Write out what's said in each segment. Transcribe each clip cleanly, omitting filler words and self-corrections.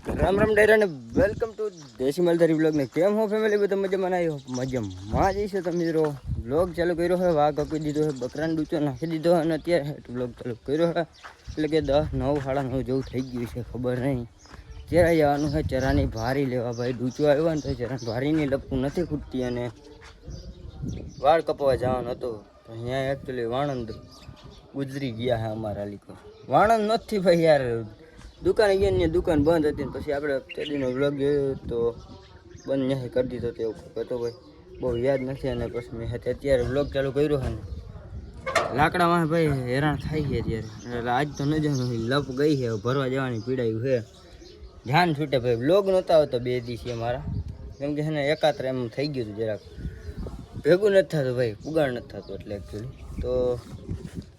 રામ રામ ડાયરા ને welcome to દેશી માલધારી blog ને કેમ હો ફેમિલી બધા મજામાં આવ્યો મજામાં જ છે તમે મિત્રો બ્લોગ ચાલુ કર્યો હોય વાઘ આપી દીધો હોય બકરાને ડૂચો નાખી દીધો અને અત્યારે બ્લોગ ચાલુ કર્યો હોય એટલે કે 10, 9, 9:30 જેવું થઈ ગયું છે ખબર નહીં ચરા જવાનું છે ચરાની ભારી લેવા ભાઈ ડૂચો આવ્યો ને તો ચરાની ભારીની લપકું નથી ખૂટતી અને વાળ કપવા જવાનું હતું તો અહીંયા એકચ્યુઅલી વાણંદ ગુજરી ગયા છે અમારા લીકો વાણંદ નથી ભાઈ યાર દુકાને ગયા ને દુકાન બંધ હતી ને પછી આપણે તેડીનો વ્લોગ જોયો તો બંધ નહીં કરી દીધો તો એવું હતો ભાઈ બહુ યાદ નથી અને પછી મેં અત્યારે વ્લોગ ચાલુ કર્યો છે ને લાકડામાં ભાઈ હેરાન થાય છે અત્યારે એટલે આજ તો ન જવાનું લપ ગઈ છે ભરવા જવાની પીડાયું છે ધ્યાન છૂટે ભાઈ વ્લોગ નહોતા આવતો 2 દિવસે મારા કેમ કે છે ને એકાત્ર એમ થઈ ગયું હતું જરાક ભેગું નથી થતું ભાઈ પુગાણ નથી થતું એટલે એકચ્યુઅલી તો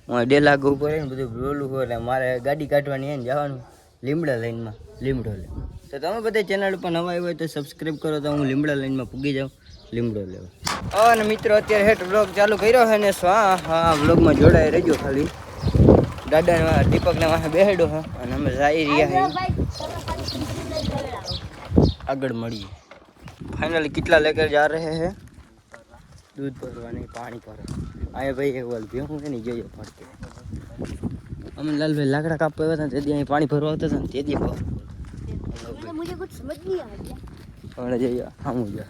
હું ડેલા ગો ઉપર ને બધું બોલું હોય એટલે મારે ગાડી કાઢવાની એને જવાનું લીમડા લાઈનમાં લીમડો લે તો તમે બધા ચેનલ ઉપર નવા આવ્યા હોય તો સબસ્ક્રાઈબ કરો તો હું લીમડા લાઈનમાં પૂગી જાઉં લીમડો લેવા અને મિત્રો અત્યારે હેઠ બ્લોગ ચાલુ કર્યો છે ને હા બ્લોગમાં જોડાઈ રહેજો ખાલી દાદા દીપકને વાહે બેહાડ્યો છે અને અમે જઈ રહ્યા છીએ આગળ મળીએ ફાઇનલી કેટલા લેકર જા રહે હે दूध भरवा नहीं पानी भर आए भाई एक बार भीहूँ के नहीं जाइए फटके हम लाल भाई लाकड़ा कापवा આવ્યા હતા તેથી અહીં પાણી ભરવા આવતા હતા ને તેથી मुझे कुछ समझ नहीं आ गया હવે જઈએ હા મુજા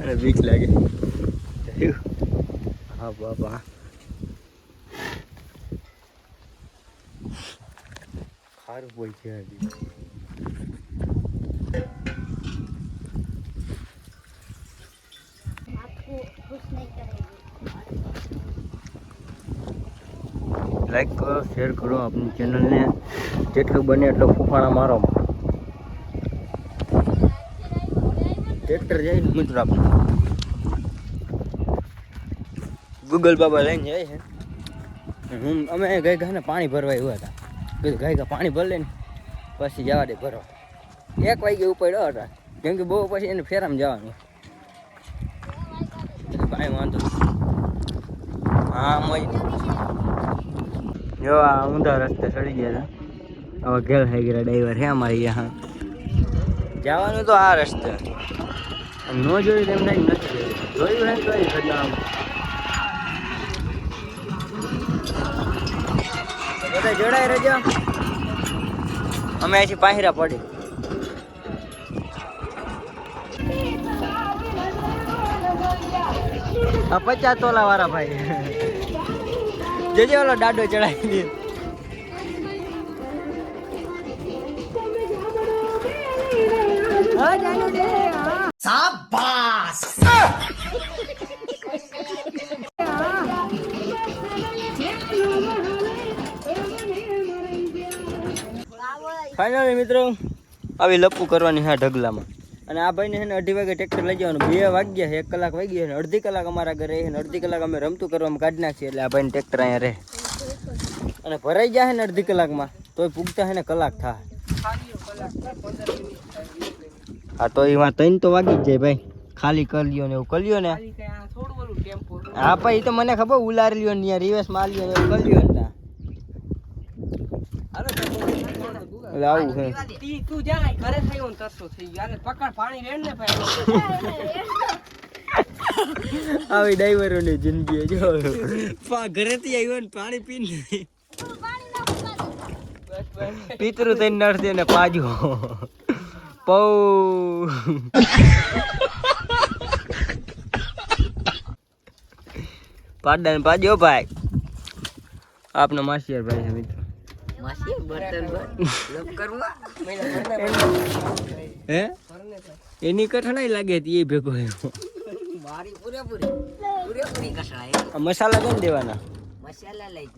अरे बीक लागे हाँ बाबा खार बोल के अभी आपको खुश नहीं करेंगे लाइक करो शेयर करो अपनी चैनल ने જેટલું બને એટલો ફૂફાણા મારો ટ્રેક્ટર જાય ને મિત્રો આપણે ગૂગલ બાબા લઈને જાય છે અમે ગઈ ઘાને પાણી ભરવા આવ્યા હતા કીધું ગઈ પાણી ભર લે ને પછી જવા દે ભરવા 1 વાગે ઉપાડ્યો હતા કેમ કે બહુ પછી એને ફેરામાં જવાનું કાંઈ વાંધો હા મોય જો આ ઊંધા રસ્તે ચડી ગયા હતા હવે ઘેર થઈ ગયા ડ્રાઈવર હે અમારે અહીંયા જવાનું તો આ રસ્તે ન જોયું તેમ નહીં નથી જોયું હે તો બધા જોડાઈ રહેજો અમે અહીંથી પાહિરા પડી આ 50 તોલા વાળા ભાઈ જેજે ઓલો દાડો ચડાવી દે શાબાશ ફાઇનલી મિત્રો આવી લપુ કરવાની હા ઢગલામાં અને આ ભાઈને છે ને 2:30 વાગે ટ્રેક્ટર લઈ જવાનું 2 વાગ્યા છે 1 કલાક વાગી ગયો ને અડધી કલાક અમારા ઘરે રહે ને અડધી કલાક અમે રમતું કરવામાં કાઢી નાખીએ એટલે આ ભાઈને ટ્રેક્ટર અહીંયા રહે અને ભરાઈ જાય ને અડધી કલાકમાં તોય પૂગતા છે ને કલાક થાય હા તો એમાં 3 તો વાગી જ જાય ભાઈ ખાલી કરી લ્યો ને એવું કરી લ્યો ને હા ભાઈ એ તો મને ખબર ઉલારી લ્યો ને રિવર્સ મારી લ્યો ને એવું કરી લ્યો ને આવું છે તું જા ઘરે થયો ને તરસો થઈ ગયો અને પકડ પાણી રેડ ને ભાઈ આવી ડ્રાઈવરોની જિંદગી જો ઘરેથી આવ્યો ને પાણી પીને પિતરું થઈને નડશે ને પાજો પૌ પાડા ને પાજો ભાઈ આપનો માસિયાર ભાઈ છે મિત્રો હે એની કઠણાઈ લાગે એ ભેગો મારી પૂરેપૂરી કઠણાઈ મસાલા કેમ દેવાના મસાલા લઈ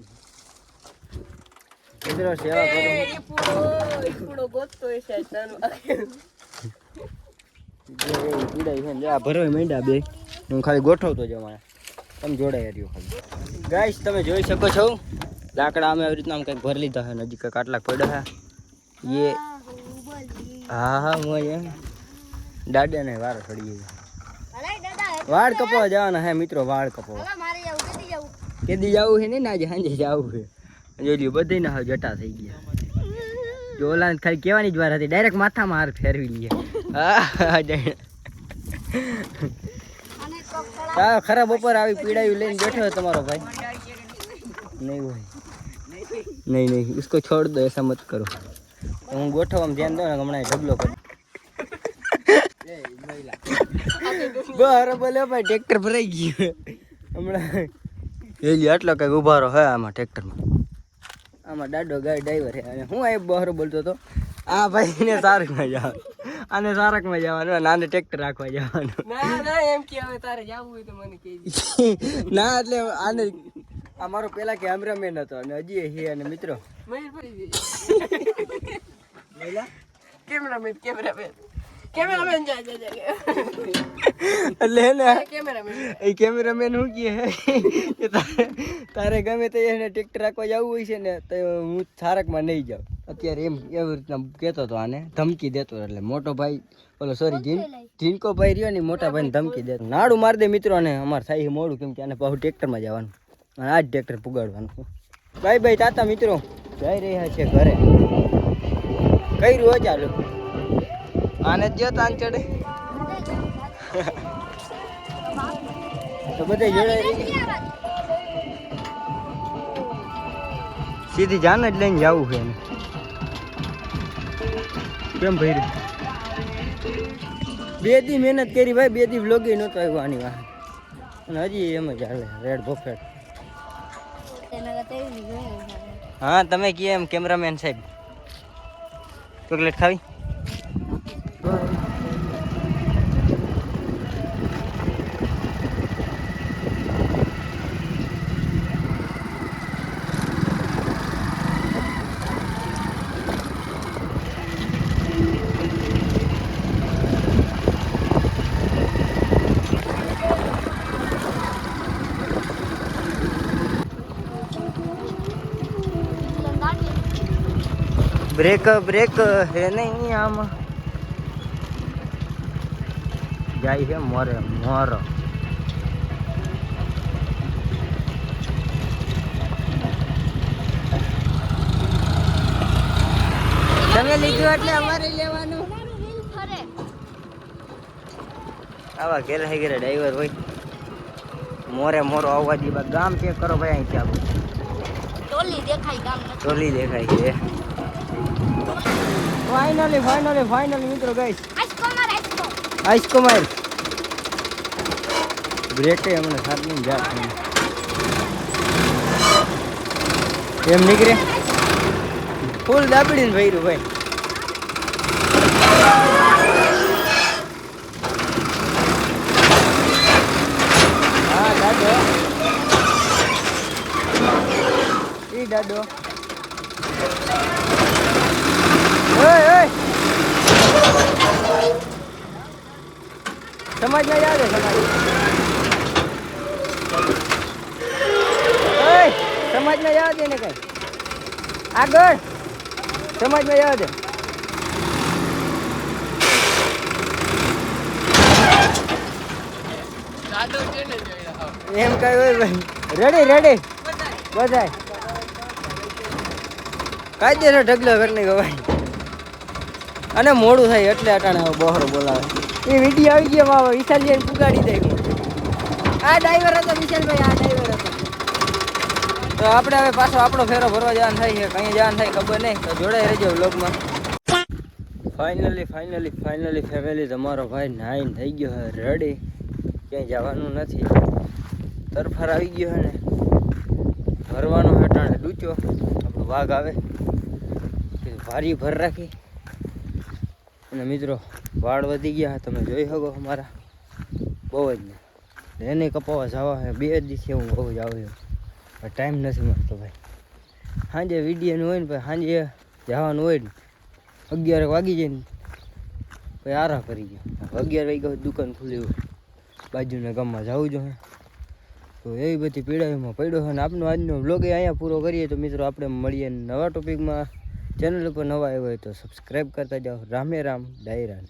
મિત્રો સેવા કરો પૂરો ગોતતો છે પીડાઈ છે આ ભરવા માંડ્યા બે હું ખાલી ગોઠવતો જ અમારે તમે જોડાઈ રહ્યો ખાલી ગાઈસ તમે જોઈ શકો છો લાકડા અમે આવી રીતના કંઈક ભરી લીધા છે નજીક કાટલાક પડ્યા છે ये हाँ हाँ वो ये દાદાને વાળ સડી વાળ કપાવા જવાના હે મિત્રો, વાળ કપાવા કેદી જવું છે ને આજે સાંજે જવું છે. જોઈ બધી ના જટા થઈ ગયા. જો ઓલા ખાલી કહેવાની જ વાર હતી, ડાયરેક્ટ માથામાં હાર ફેરવી લઈએ. હા ખરાબ બપોર આવી પીડાયું લઈને બેઠો તમારો ભાઈ. નહીં હોય નહીં इसको छोड़ दो, ऐसा मत करो. હું ગોઠવવામાં ધ્યાન દઉં ને હમણાં ઢગલો કરી બરાબર ભાઈ. ટ્રેક્ટર ભરાઈ ગયું હમણાં. આટલો કઈક ઉભા રહો હે આમાં ટ્રેક્ટરમાં. આમાં દાડો ગાય ડ્રાઈવર છે. અને હું આ બહાર બોલતો હતો, આ ભાઈ ને સારકમાં જવાનું, આને સારકમાં જવાનું, નાને ટ્રેક્ટર રાખવા જવાનું. ના એમ કે હવે તારે જવું હોય તો મને કહી ના એટલે આને અમારો પેલા કેમેરામેન હતો અને હજી હે. અને મિત્રો એટલે ને એ કેમેરામેન શું કહે તારે ગમે તે એને ટ્રેક્ટર રાખવા જવું હોય છે ને તો હું સારકમાં નહીં જાઉં અત્યારે, એમ એવી રીતના કહેતો હતો. આને ધમકી દેતો. એટલે મોટો ભાઈ ઓલો સોરી જીનકો ભાઈ રહ્યો ને મોટા ભાઈને ધમકી દેતો. નાડું મારી દે મિત્રો ને અમારે થાય મોડું, કેમ કે આને પાછું ટ્રેક્ટરમાં જવાનું અને આ જ ટ્રેક્ટર પુગાડવાનું. બાય બાય તાતા મિત્રો, જઈ રહ્યા છે ઘરે. કઈ રહ્યો ચાલુ આને જ તાન ચડે તો બધા જોડાઈ રહી. સીધી જાન જ લઈને જવું છે એને. કેમ ભાઈ બે દી મહેનત કરી ભાઈ, બે દી વ્લોગ નહોતો આવ્યો આની વાત. અને હજી એમ જ હાલે રેડ બફેટ. હા તમે કહે એમ કેમેરામેન સાહેબ. ચોકલેટ ખાવી? બ્રેક હે નહીં આમાં જાય છે મોરે મોરો. તમે લીધું એટલે અમારે લેવાનું. આવા ઘેરે ઘેરે ડ્રાઈવર હોય. મોરે મોરો આવવા દી ગામ ચેક કરો ભાઈ. અહીં ક્યાં ટોલી દેખાય, ગામ ટોલી દેખાય છે. ફાઇનલી મિત્રો ગાઈસ આઈસ્કો માર બ્રેક હમણાં સાતની જાત એમ નીકળે ફૂલ દાબડીને ભર્યું ભાઈ. હા દાદો ઈ દાદો સમાજ ના યાદ સમાજ ના યાદ ને કઈ આગળ સમાજ માં યાદ એમ કઈ હોય ભાઈ. રેડી બધા કાયદેસર ઢગલો ઘરની ગવાય. અને મોડું થાય એટલે અટાણે બહોરો બોલાવે. એ વિડીયો આવી ગયો બાબા, વિશાલજી પુગાડી દે. આ ડ્રાઈવર હતો વિશાલભાઈ, આ ડ્રાઈવર હતો. તો આપણે હવે પાછો આપણો ફેરો ભરવા જવાનું થાય છે. કहीं જવાનું થાય ખબર નહીં, તો જોડાઈ રહેજો વ્લોગમાં. ફાઇનલી ફેમિલી તમારો ભાઈ નાઈન થઈ ગયો હે રેડી. ક્યાંય જવાનું નથી. તરફાર આવી ગયો હે ને ભરવાનો અટાણે ડૂચો આપણો વાઘ આવે ભારી ભર રાખી. અને મિત્રો વાળ વધી ગયા તમે જોઈ શકો અમારા બહુ જ ને. એને કપાવા જવા છે 2 દિવસથી હું બહુ જ આવ્યો. ટાઈમ નથી મળતો ભાઈ. સાંજે વિડીયોનું હોય ને ભાઈ, સાંજે જવાનું હોય ને 11 વાગી જાય ને ભાઈ આરામ કરી ગયો. 11 વાગ્યા દુકાન ખુલી હોય, બાજુના ગામમાં જવું જોઈએ. તો એવી બધી પીડાઈમાં પડ્યો છે. અને આપનો આજનો વ્લોગ અહીંયા પૂરો કરીએ. તો મિત્રો આપણે મળીએ નવા ટોપિકમાં. ચેનલ ઉપર નવા આવ્યો હોય તો સબસ્ક્રાઈબ કરતા જાઓ. રામે રામ ડાયરા.